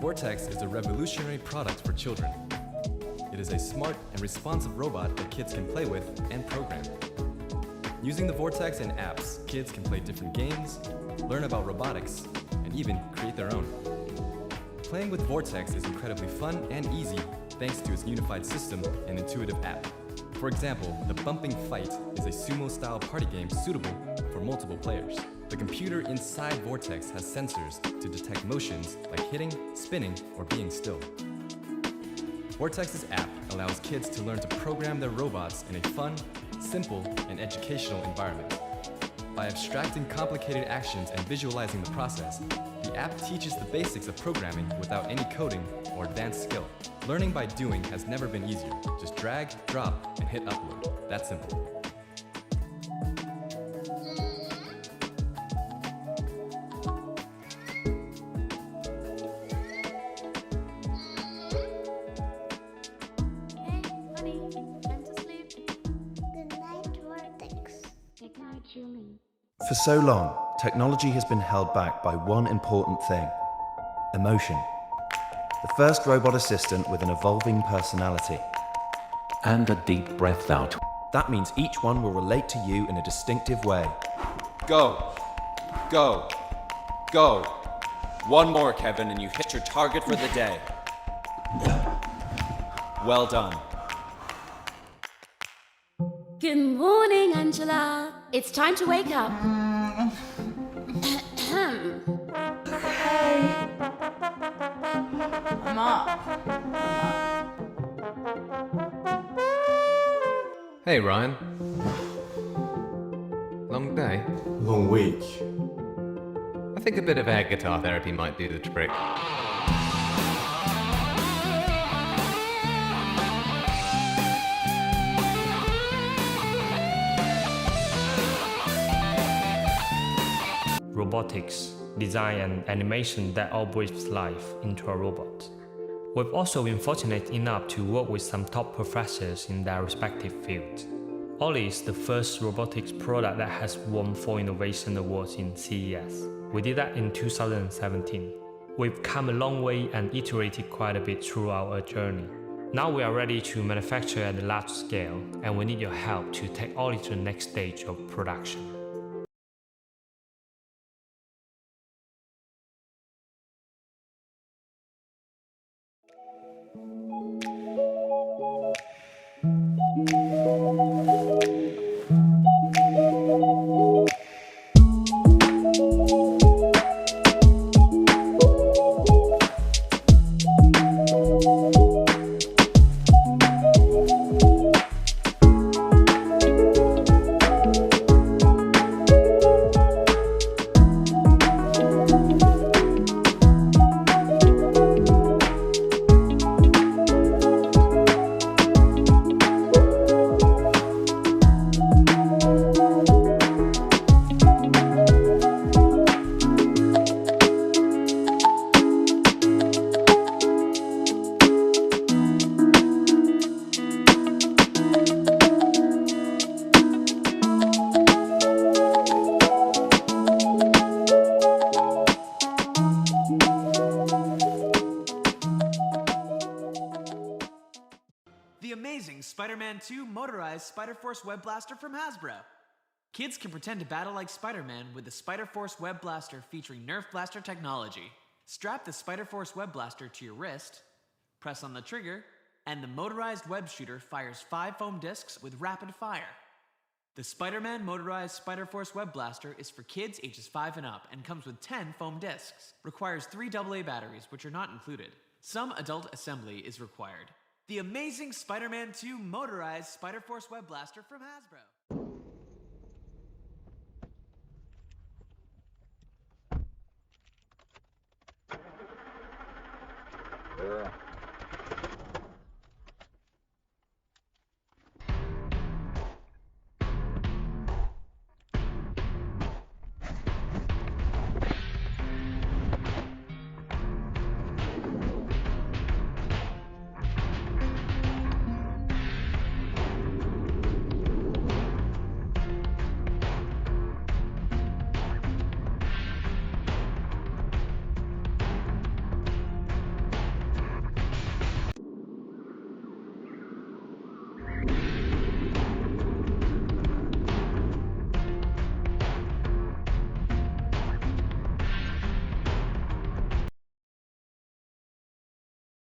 Vortex is a revolutionary product for children. It is a smart and responsive robot that kids can play with and program. Using the Vortex and apps, kids can play different games, learn about robotics, and even create their own. Playing with Vortex is incredibly fun and easy thanks to its unified system and intuitive app. For example, the Bumping Fight is a sumo-style party game suitable for multiple players. The computer inside Vortex has sensors to detect motions like hitting, spinning, or being still. Vortex's app allows kids to learn to program their robots in a fun, simple, and educational environment. By abstracting complicated actions and visualizing the process, the app teaches the basics of programming without any coding or advanced skill. Learning by doing has never been easier. Just drag, drop, and hit upload. That's simple. For so long, technology has been held back by one important thing: emotion. The first robot assistant with an evolving personality. And a deep breath out. That means each one will relate to you in a distinctive way. Go. Go. Go. One more, Kevin, and you hit your target for the day. Well done. Good morning, Angela. It's time to wake up. I'm up. Hey Ryan. Long day? Long week. I think a bit of air guitar therapy might do the trick. Robotics, design and animation that all breathes life into a robot. We've also been fortunate enough to work with some top professors in their respective fields. Ollie is the first robotics product that has won 4 innovation awards in CES. We did that in 2017. We've come a long way and iterated quite a bit throughout our journey. Now we are ready to manufacture at a large scale, and we need your help to take Ollie to the next stage of production. The amazing Spider-Man 2 motorized Spider-Force Web Blaster from Hasbro. Kids can pretend to battle like Spider-Man with the Spider-Force Web Blaster featuring Nerf Blaster technology. Strap the Spider-Force Web Blaster to your wrist, press on the trigger, and the motorized web shooter fires 5 foam discs with rapid fire. The Spider-Man motorized Spider-Force Web Blaster is for kids ages 5 and up and comes with 10 foam discs. Requires 3 AA batteries, which are not included. Some adult assembly is required. The Amazing Spider-Man 2 motorized Spider Force Web Blaster from Hasbro. Yeah.